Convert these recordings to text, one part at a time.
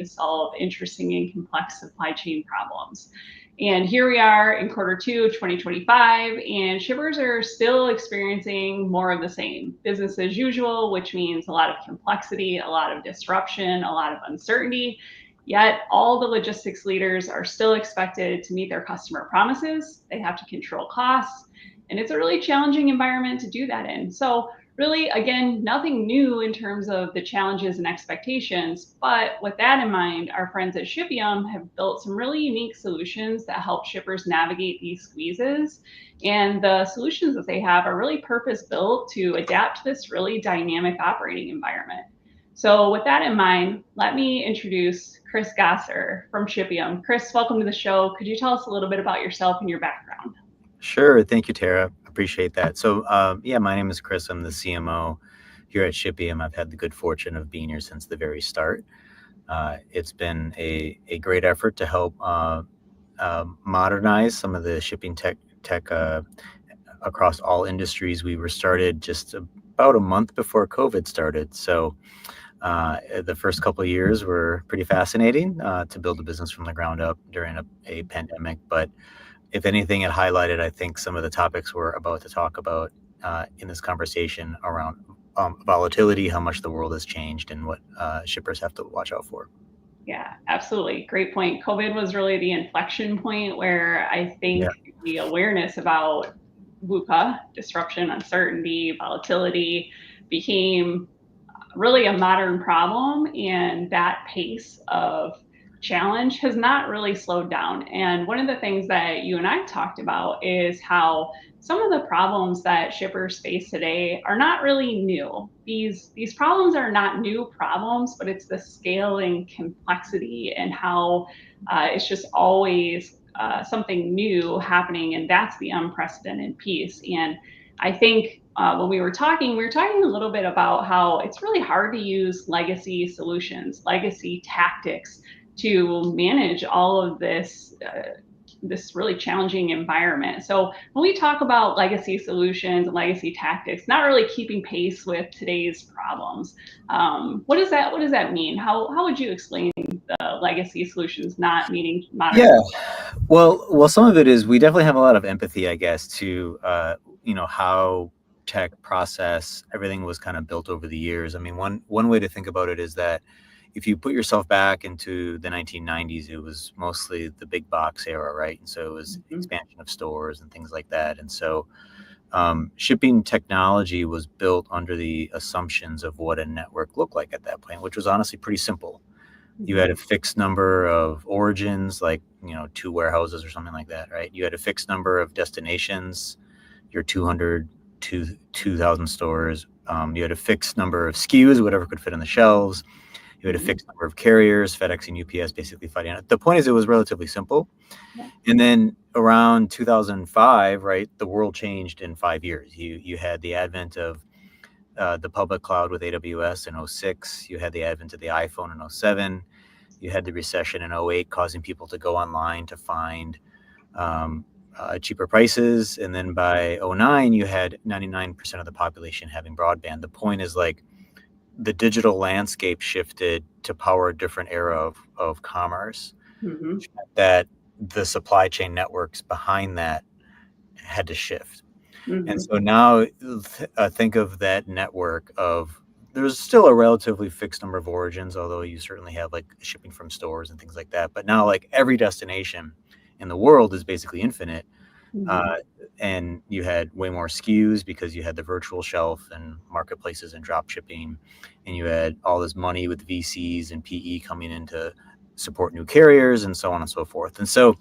solve interesting and complex supply chain problems. And here we are in Q2 of 2025, and shippers are still experiencing more of the same. Business as usual, which means a lot of complexity, a lot of disruption, a lot of uncertainty. Yet all the logistics leaders are still expected to meet their customer promises. They have to control costs, and it's a really challenging environment to do that in. So really, again, nothing new in terms of the challenges and expectations, but with that in mind, our friends at Shipium have built some really unique solutions that help shippers navigate these squeezes. And the solutions that they have are really purpose-built to adapt to this really dynamic operating environment. So with that in mind, let me introduce Kris Gösser from Shipium. Kris, welcome to the show. Could you tell us a little bit about yourself and your background? Sure. Thank you, Tara. Appreciate that. So, my name is Kris. I'm the CMO here at Shipium. I've had the good fortune of being here since the very start. It's been a great effort to help modernize some of the shipping tech across all industries. We were started just about a month before COVID started. So the first couple of years were pretty fascinating to build a business from the ground up during a pandemic. But if anything, it highlighted, I think, some of the topics we're about to talk about in this conversation around volatility, how much the world has changed, and what shippers have to watch out for. Yeah, absolutely. Great point. COVID was really the inflection point where I think the awareness about VUCA, disruption, uncertainty, volatility, became really a modern problem, and that pace of challenge has not really slowed down. And one of the things that you and I talked about is how some of the problems that shippers face today are not really new. These problems are not new problems, but it's the scaling complexity and how it's just always something new happening, and that's the unprecedented piece. And I think when we were talking a little bit about how it's really hard to use legacy solutions, legacy tactics to manage all of this really challenging environment. So when we talk about legacy solutions and legacy tactics, not really keeping pace with today's problems, what does that mean? How would you explain the legacy solutions not meeting modern? Yeah, well, some of it is we definitely have a lot of empathy, I guess, to how tech process everything was kind of built over the years. I mean, one way to think about it is that if you put yourself back into the 1990s, it was mostly the big box era, right? And so it was expansion of stores and things like that. And so shipping technology was built under the assumptions of what a network looked like at that point, which was honestly pretty simple. You had a fixed number of origins, like 2 warehouses or something like that, right? You had a fixed number of destinations, your 200 to 2,000 stores. You had a fixed number of SKUs, whatever could fit on the shelves. You had a fixed number of carriers, FedEx and UPS basically fighting it. The point is it was relatively simple. And then around 2005, right, the world changed in 5 years. You had the advent of the public cloud with AWS in 06. You had the advent of the iPhone in 07. You had the recession in 08 causing people to go online to find cheaper prices. And then by 09, you had 99% of the population having broadband. The point is, like, the digital landscape shifted to power a different era of commerce, that the supply chain networks behind that had to shift. And so now think of that network of, there's still a relatively fixed number of origins, although you certainly have like shipping from stores and things like that. But now, like, every destination in the world is basically infinite. And you had way more SKUs because you had the virtual shelf and marketplaces and drop shipping. And you had all this money with VCs and PE coming in to support new carriers and so on and so forth. And so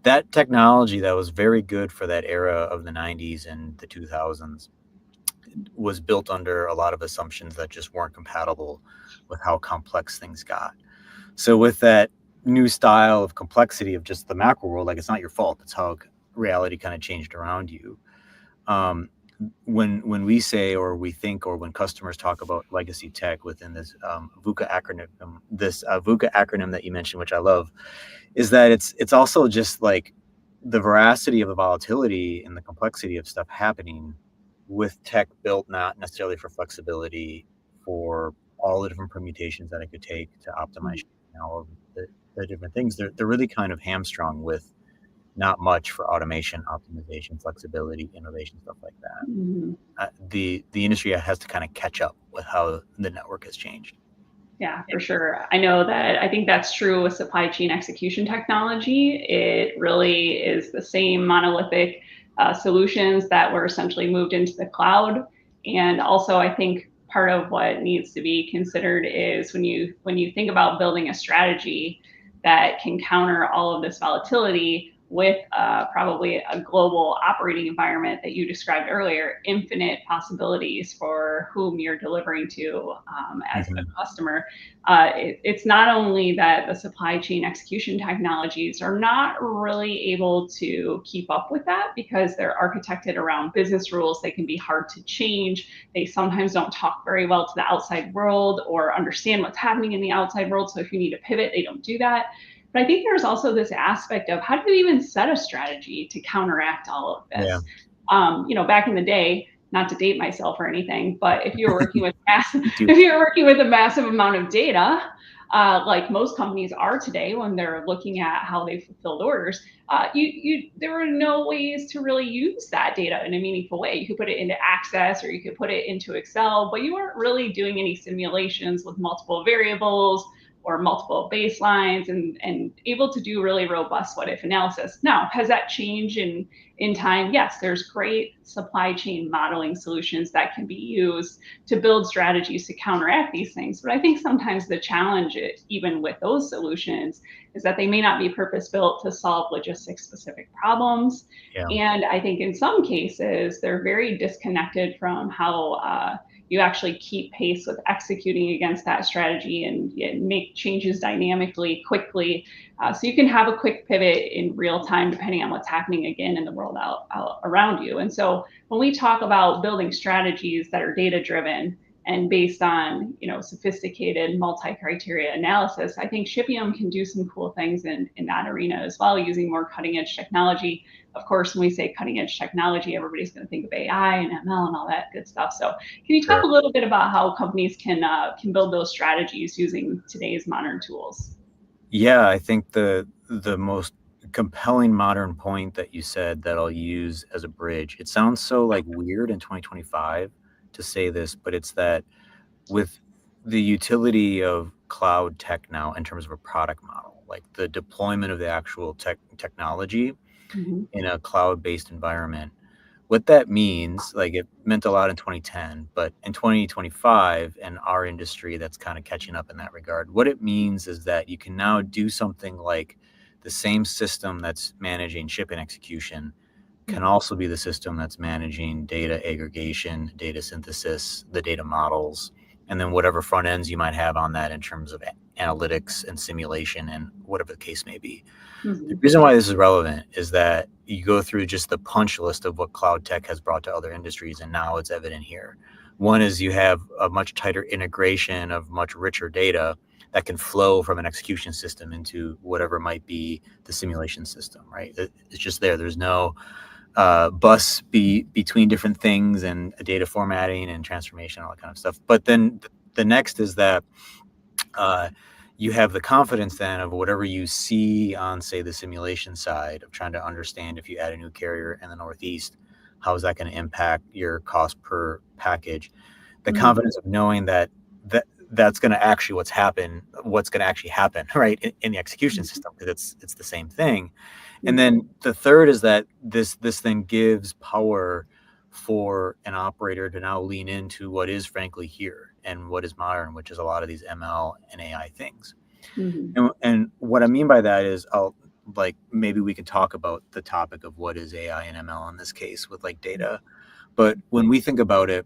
that technology that was very good for that era of the 90s and the 2000s was built under a lot of assumptions that just weren't compatible with how complex things got. So with that new style of complexity of just the macro world, like, it's not your fault. It's how reality kind of changed around you. When we say, or we think, or when customers talk about legacy tech within this VUCA acronym that you mentioned, which I love, is that it's also just like the veracity of the volatility and the complexity of stuff happening with tech built not necessarily for flexibility, for all the different permutations that it could take to optimize all of the different things, they're really kind of hamstrung with not much for automation, optimization, flexibility, innovation, stuff like that. Mhm. The industry has to kind of catch up with how the network has changed. Yeah, for sure. I know that I think that's true with supply chain execution technology. It really is the same monolithic solutions that were essentially moved into the cloud. And also, I think part of what needs to be considered is when you think about building a strategy that can counter all of this volatility with probably a global operating environment that you described earlier, infinite possibilities for whom you're delivering to as a Mhm. customer. It's not only that the supply chain execution technologies are not really able to keep up with that because they're architected around business rules. They can be hard to change. They sometimes don't talk very well to the outside world or understand what's happening in the outside world. So if you need to pivot, they don't do that. But I think there's also this aspect of how do you even set a strategy to counteract all of Yeah. this? Back in the day, not to date myself or anything, but if you were working with Me too. if you're working with a massive amount of data, like most companies are today when they're looking at how they fulfilled orders, there were no ways to really use that data in a meaningful way. You could put it into Access or you could put it into Excel, but you weren't really doing any simulations with multiple variables or multiple baselines and able to do really robust what if analysis. Now, has that changed in time? Yes, there's great supply chain modeling solutions that can be used to build strategies to counteract these things. But I think sometimes the challenge, even with those solutions, is that they may not be purpose built to solve logistics specific problems. Yeah. And I think in some cases, they're very disconnected from how you actually keep pace with executing against that strategy and make changes dynamically, quickly. So you can have a quick pivot in real time, depending on what's happening again in the world out around you. And so when we talk about building strategies that are data driven and based on sophisticated multi-criteria analysis, I think Shipium can do some cool things in that arena as well, using more cutting edge technology. Of course, when we say cutting edge technology, everybody's going to think of AI and ML and all that good stuff. So can you talk Sure. a little bit about how companies can build those strategies using today's modern tools? Yeah, I think the most compelling modern point that you said that I'll use as a bridge. It sounds so like weird in 2025 to say this, but it's that with the utility of cloud tech now in terms of a product model, like the deployment of the actual technology Mhm. in a cloud-based environment, what that means, like it meant a lot in 2010, but in 2025 and our industry that's kind of catching up in that regard, what it means is that you can now do something like the same system that's managing shipping execution can also be the system that's managing data aggregation, data synthesis, the data models, and then whatever front ends you might have on that in terms of analytics and simulation and whatever the case may be. The Mhm. reason why this is relevant is that you go through just the punch list of what cloud tech has brought to other industries, and now it's evident here. One is you have a much tighter integration of much richer data that can flow from an execution system into whatever might be the simulation system, right? It's just there. There's no bus between different things and data formatting and transformation, all that kind of stuff. But then the next is that uh, you have the confidence then of whatever you see on, say, the simulation side of trying to understand if you add a new carrier in the Northeast, how is that going to impact your cost per package? The Mhm. confidence of knowing that's going to actually what's going to actually happen, right, in the execution Mhm. system, because it's the same thing. And Mhm. then the third is that this then gives power for an operator to now lean into what is frankly here and what is modern, which is a lot of these ML and AI things. Mhm. And what I mean by that is maybe we can talk about the topic of what is AI and ML in this case with like data. But when we think about it,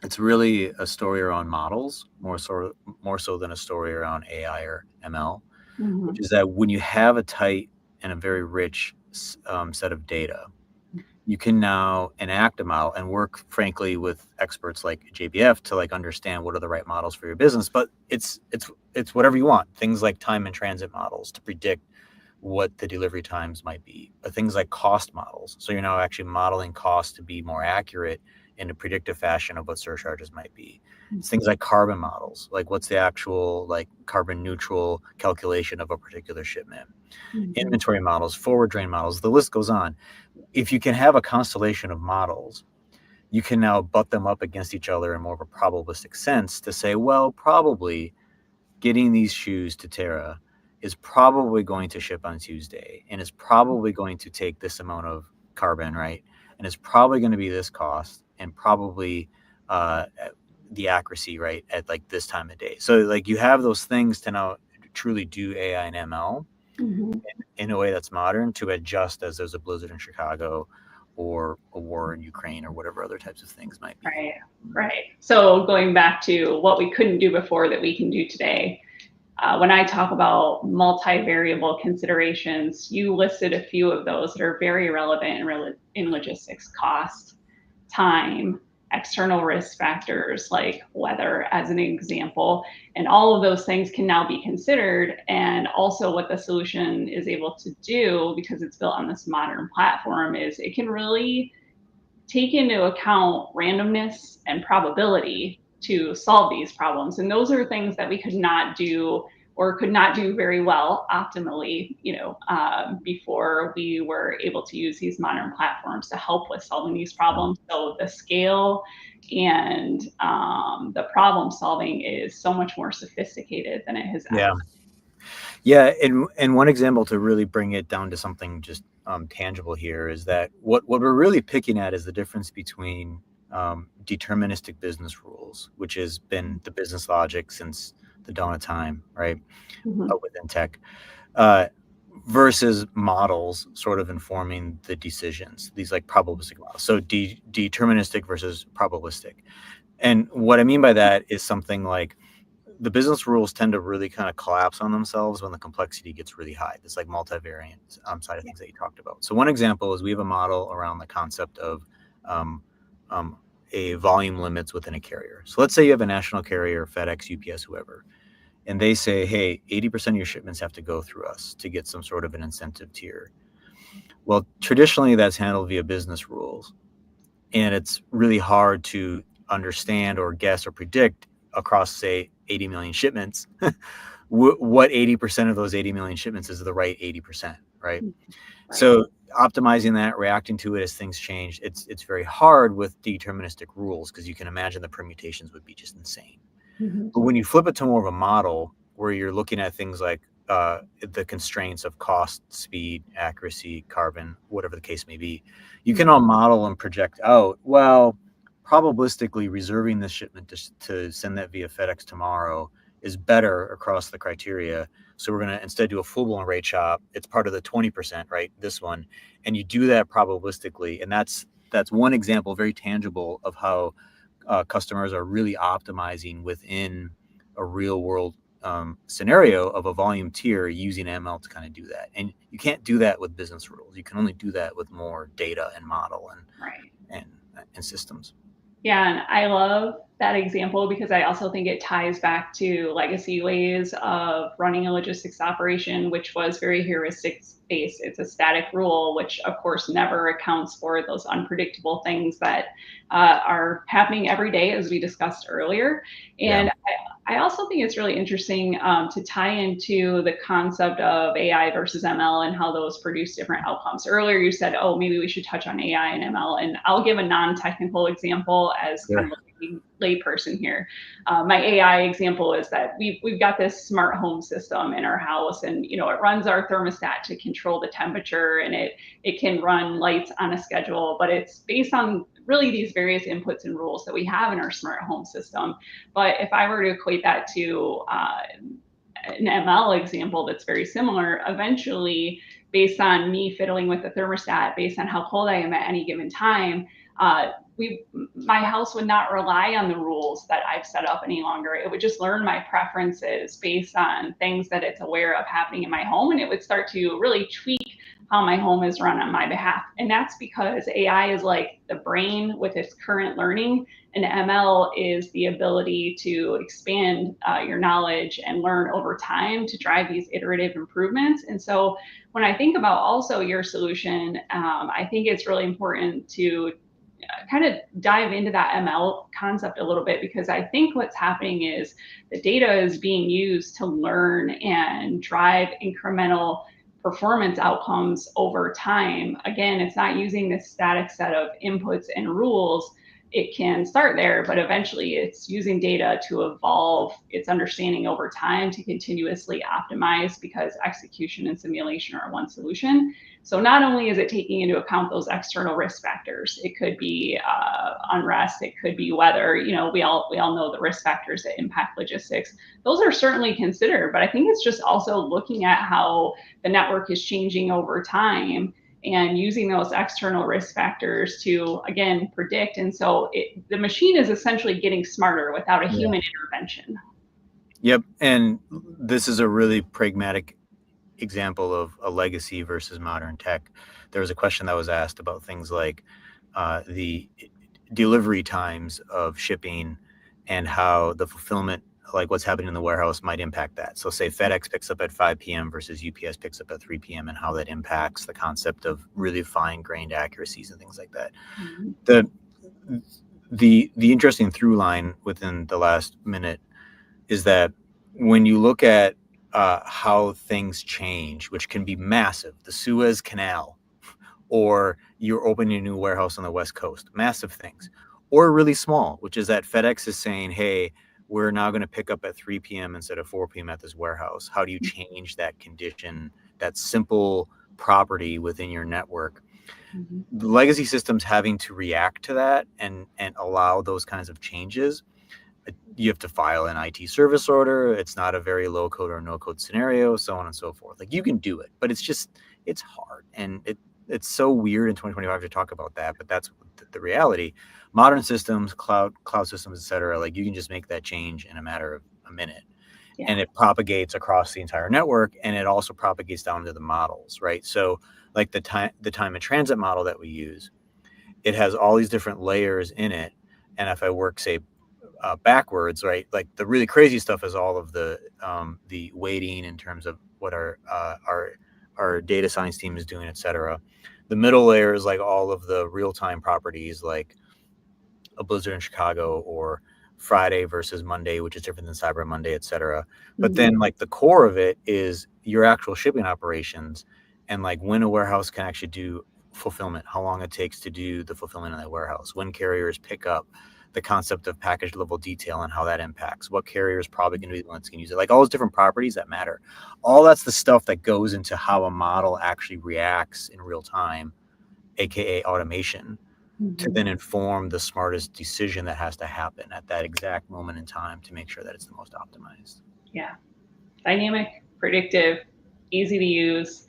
it's really a story around models more so than a story around AI or ML, which Mhm. is that when you have a tight and a very rich set of data, you can now enact a model and work, frankly, with experts like JBF to like understand what are the right models for your business. But it's whatever you want. Things like time and transit models to predict what the delivery times might be, but things like cost models. So you're now actually modeling costs to be more accurate in a predictive fashion of what surcharges might be. It's things like carbon models, like what's the actual like carbon neutral calculation of a particular shipment, inventory models, forward drain models, the list goes on. If you can have a constellation of models, you can now butt them up against each other in more of a probabilistic sense to say, well, probably getting these shoes to Terra is probably going to ship on Tuesday and is probably going to take this amount of carbon, right? And it's probably going to be this cost and probably the accuracy, right, at like this time of day. So like you have those things to now truly do AI and ML in a way that's modern to adjust as there's a blizzard in Chicago or a war in Ukraine or whatever other types of things might be. Right, right. So going back to what we couldn't do before that we can do today, when I talk about multivariable considerations, you listed a few of those that are very relevant in logistics: cost, time, external risk factors like weather, as an example. And all of those things can now be considered. And also, what the solution is able to do, because it's built on this modern platform, is it can really take into account randomness and probability to solve these problems. And those are things that we could not do or could not do very well optimally, before we were able to use these modern platforms to help with solving these problems. So the scale and the problem solving is so much more sophisticated than it has ever. Yeah, and one example to really bring it down to something just tangible here is that what we're really picking at is the difference between deterministic business rules, which has been the business logic since the dawn of time, right, within tech, versus models sort of informing the decisions, these like probabilistic models. So deterministic versus probabilistic. And what I mean by that is something like the business rules tend to really kind of collapse on themselves when the complexity gets really high. This like multivariant side of things that you talked about. So one example is we have a model around the concept of a volume limits within a carrier. So let's say you have a national carrier, FedEx, UPS, whoever, and they say, hey, 80% of your shipments have to go through us to get some sort of an incentive tier. Well, traditionally that's handled via business rules. And it's really hard to understand or guess or predict across, say, 80 million shipments, what 80% of those 80 million shipments is the right 80%, right? So optimizing that, reacting to it as things change, it's very hard with deterministic rules because you can imagine the permutations would be just insane. But when you flip it to more of a model where you're looking at things like the constraints of cost, speed, accuracy, carbon, whatever the case may be, you can all model and project out, well, probabilistically reserving this shipment to send that via FedEx tomorrow is better across the criteria. So we're going to instead do a full-blown rate shop. It's part of the 20%, right? This one. And you do that probabilistically. And that's one example, very tangible, of how customers are really optimizing within a real world scenario of a volume tier using ML to kind of do that. And you can't do that with business rules. You can only do that with more data and model and systems. Yeah, and I love that example because I also think it ties back to legacy ways of running a logistics operation, which was very heuristic based. It's a static rule, which of course never accounts for those unpredictable things that are happening every day, as we discussed earlier. And I also think it's really interesting to tie into the concept of AI versus ML and how those produce different outcomes. Earlier, you said, oh, maybe we should touch on AI and ML. And I'll give a non-technical example as kind of a layperson here. My AI example is that we've got this smart home system in our house, and it runs our thermostat to control the temperature, and it can run lights on a schedule, but it's based on really these various inputs and rules that we have in our smart home system. But if I were to equate that to an ML example that's very similar, eventually, based on me fiddling with the thermostat, based on how cold I am at any given time, my house would not rely on the rules that I've set up any longer. It would just learn my preferences based on things that it's aware of happening in my home, and it would start to really tweak how my home is run on my behalf. And that's because AI is like the brain with its current learning, and ML is the ability to expand your knowledge and learn over time to drive these iterative improvements. And so when I think about also your solution, I think it's really important to kind of dive into that ML concept a little bit, because I think what's happening is the data is being used to learn and drive incremental performance outcomes over time. Again, it's not using this static set of inputs and rules. It can start there, but eventually it's using data to evolve its understanding over time to continuously optimize, because execution and simulation are one solution. So not only is it taking into account those external risk factors, it could be unrest, it could be weather. We all know the risk factors that impact logistics. Those are certainly considered, but I think it's just also looking at how the network is changing over time and using those external risk factors to, again, predict. And so the machine is essentially getting smarter without a human intervention. Yep. And this is a really pragmatic example of a legacy versus modern tech. There was a question that was asked about things like the delivery times of shipping and how the fulfillment, like what's happening in the warehouse, might impact that. So say FedEx picks up at 5 p.m. versus UPS picks up at 3 p.m. and how that impacts the concept of really fine-grained accuracies and things like that. Mm-hmm. The interesting through line within the last minute is that when you look at how things change, which can be massive, the Suez Canal, or you're opening a new warehouse on the West Coast, massive things, or really small, which is that FedEx is saying, hey, we're now going to pick up at 3 p.m. instead of 4 p.m. at this warehouse. How do you change that condition, that simple property within your network? Mm-hmm. The legacy systems having to react to that and allow those kinds of changes. You have to file an IT service order. It's not a very low code or no code scenario, so on and so forth. Like, you can do it, but it's hard. And it's so weird in 2025 to talk about that, but that's the reality. Modern systems, cloud systems, et cetera, like you can just make that change in a matter of a minute. Yeah. And it propagates across the entire network, and it also propagates down to the models, right? So like the time and transit model that we use, it has all these different layers in it. And if I work, say, backwards, right? Like the really crazy stuff is all of the weighting in terms of what our data science team is doing, et cetera. The middle layer is like all of the real-time properties, like a blizzard in Chicago or Friday versus Monday, which is different than Cyber Monday, et cetera. But then like the core of it is your actual shipping operations and like when a warehouse can actually do fulfillment, how long it takes to do the fulfillment in that warehouse, when carriers pick up, the concept of package level detail and how that impacts, what carrier is probably going to be the one that's going to use it, like all those different properties that matter. All that's the stuff that goes into how a model actually reacts in real time, aka automation, to then inform the smartest decision that has to happen at that exact moment in time to make sure that it's the most optimized. Yeah. Dynamic, predictive, easy to use,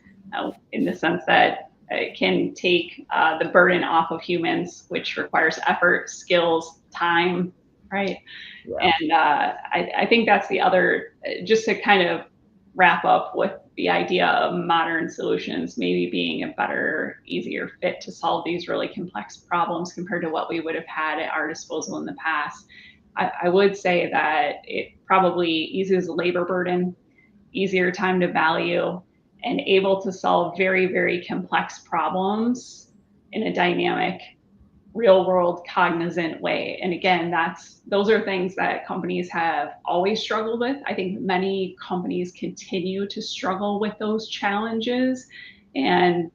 in the sense that it can take the burden off of humans, which requires effort, skills, time, right? Yeah. And I think that's the other, just to kind of wrap up with the idea of modern solutions maybe being a better, easier fit to solve these really complex problems compared to what we would have had at our disposal in the past. I would say that it probably eases labor burden, easier time to value, and able to solve very, very complex problems in a dynamic, real world, cognizant way. And again, those are things that companies have always struggled with. I think many companies continue to struggle with those challenges, and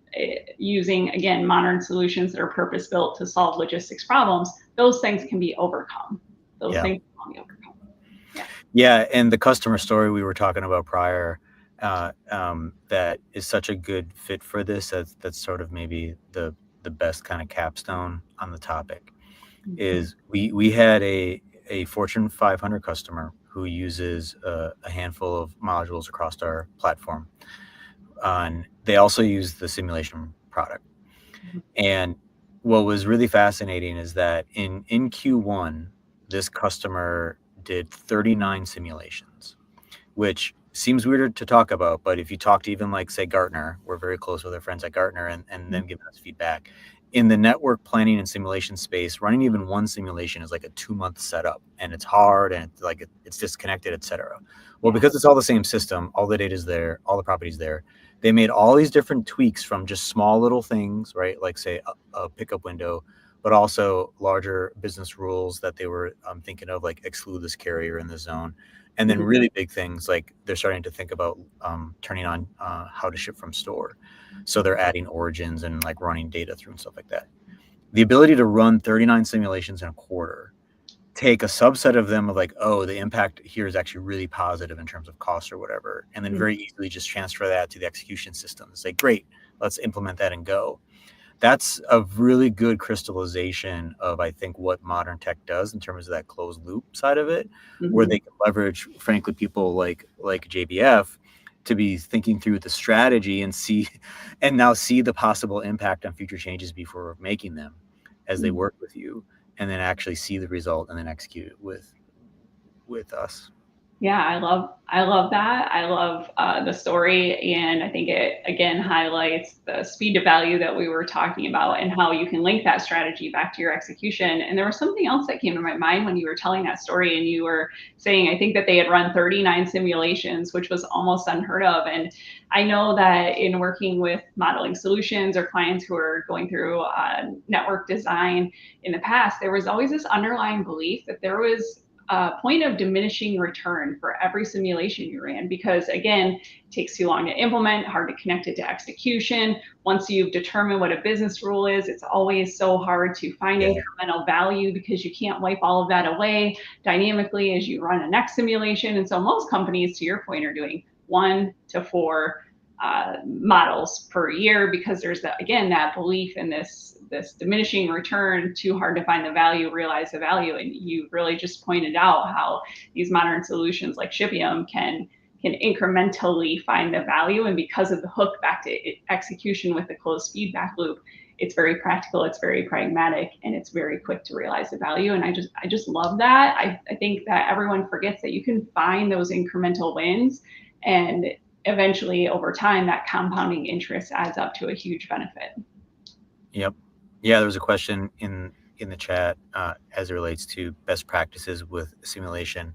using, again, modern solutions that are purpose built to solve logistics problems, those things can be overcome. Things can be overcome. Yeah. And the customer story we were talking about prior, that is such a good fit for this. That's sort of maybe the best kind of capstone on the topic. Is we had a Fortune 500 customer who uses a handful of modules across our platform. They also use the simulation product. And what was really fascinating is that in Q1, this customer did 39 simulations, which seems weird to talk about, but if you talk to even like, say, Gartner, we're very close with our friends at Gartner and them giving us feedback. In the network planning and simulation space, running even one simulation is like a 2-month setup, and it's hard and it's disconnected, et cetera. Well, because it's all the same system, all the data is there, all the properties there, they made all these different tweaks from just small little things, right? Like say a pickup window, but also larger business rules that they were thinking of, like exclude this carrier in the zone. And then really big things like they're starting to think about turning on how to ship from store. So they're adding origins and like running data through and stuff like that. The ability to run 39 simulations in a quarter, take a subset of them of like, oh, the impact here is actually really positive in terms of cost or whatever, and then very easily just transfer that to the execution system. Say, great, let's implement that and go. That's a really good crystallization of, I think, what modern tech does in terms of that closed loop side of it, where they can leverage, frankly, people like JBF to be thinking through the strategy and now see the possible impact on future changes before making them as they work with you, and then actually see the result and then execute it with us. Yeah, I love that. I love the story, and I think it again highlights the speed to value that we were talking about, and how you can link that strategy back to your execution. And there was something else that came to my mind when you were telling that story, and you were saying, I think that they had run 39 simulations, which was almost unheard of. And I know that in working with modeling solutions or clients who are going through network design in the past, there was always this underlying belief that there was a point of diminishing return for every simulation you ran, because again, it takes too long to implement, hard to connect it to execution. Once you've determined what a business rule is, it's always so hard to find incremental value, because you can't wipe all of that away dynamically as you run a next simulation. And so most companies, to your point, are doing 1 to 4 models per year, because there's again that belief in this diminishing return, too hard to find the value, realize the value. And you really just pointed out how these modern solutions like Shipium can incrementally find the value. And because of the hook back to execution with the closed feedback loop, it's very practical, it's very pragmatic, and it's very quick to realize the value. And I just love that. I think that everyone forgets that you can find those incremental wins, and eventually over time that compounding interest adds up to a huge benefit. Yep. Yeah, there was a question in the chat as it relates to best practices with simulation.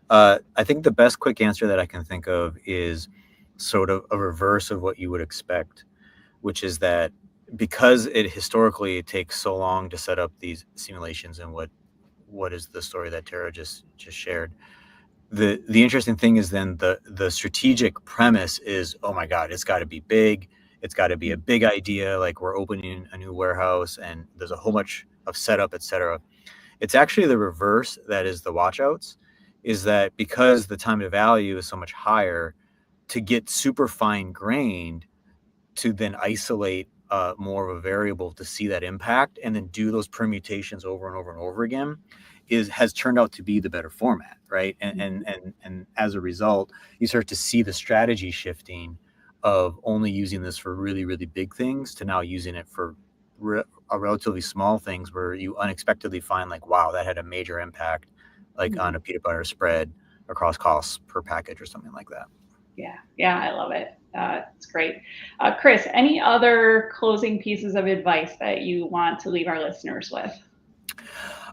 I think the best quick answer that I can think of is sort of a reverse of what you would expect, which is that because it historically takes so long to set up these simulations, and what is the story that Tara just shared. The interesting thing is then the strategic premise is, oh my God, it's got to be big. It's got to be a big idea. Like, we're opening a new warehouse and there's a whole bunch of setup, etc. It's actually the reverse that is the watchouts, is that because the time to value is so much higher, to get super fine grained, to then isolate more of a variable to see that impact and then do those permutations over and over and over again has turned out to be the better format, right? And as a result, you start to see the strategy shifting of only using this for really, really big things to now using it for relatively small things, where you unexpectedly find like, wow, that had a major impact, like on a peanut butter spread across costs per package or something like that. Yeah, I love it. It's great. Kris, any other closing pieces of advice that you want to leave our listeners with?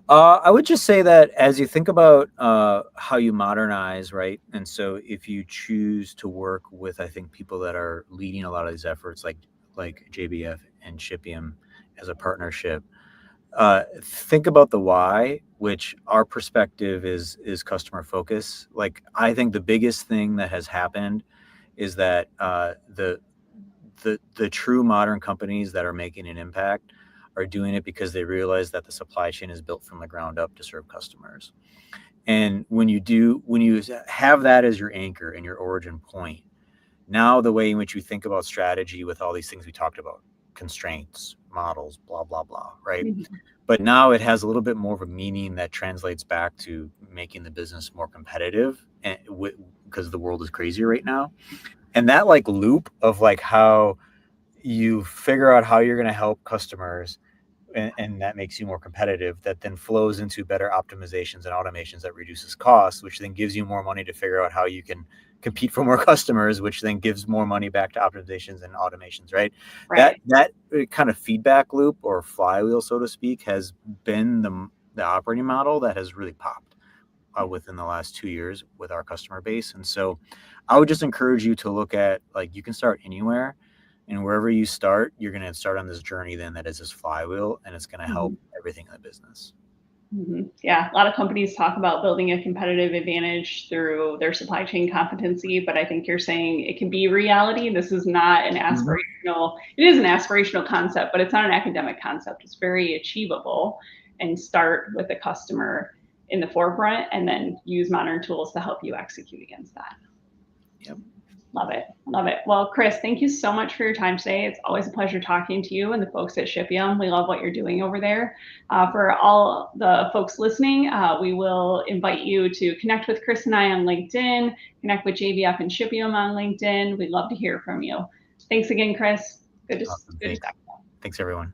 I would just say that as you think about how you modernize, right? And so if you choose to work with, I think, people that are leading a lot of these efforts, like JBF and Shipium as a partnership, think about the why, which our perspective is customer focus. Like, I think the biggest thing that has happened is that the true modern companies that are making an impact are doing it because they realize that the supply chain is built from the ground up to serve customers. And when you have that as your anchor and your origin point, now the way in which you think about strategy with all these things we talked about, constraints, models, blah, blah, blah, right? But now it has a little bit more of a meaning that translates back to making the business more competitive, and because the world is crazy right now. And that like loop of like how you figure out how you're going to help customers, and that makes you more competitive, that then flows into better optimizations and automations that reduces costs, which then gives you more money to figure out how you can compete for more customers, which then gives more money back to optimizations and automations, right? That kind of feedback loop or flywheel, so to speak, has been the operating model that has really popped within the last 2 years with our customer base. And so I would just encourage you to look at, like, you can start anywhere, and wherever you start, you're going to start on this journey then that is this flywheel, and it's going to help everything in the business. Yeah, a lot of companies talk about building a competitive advantage through their supply chain competency, but I think you're saying it can be reality. This is not an aspirational, it is an aspirational concept, but it's not an academic concept. It's very achievable, and start with the customer in the forefront and then use modern tools to help you execute against that. Yep. Love it. Love it. Well, Kris, thank you so much for your time today. It's always a pleasure talking to you and the folks at Shipium. We love what you're doing over there. For all the folks listening, we will invite you to connect with Kris and I on LinkedIn, connect with JVF and Shipium on LinkedIn. We'd love to hear from you. Thanks again, Kris. Good to Awesome. talk. Thanks everyone.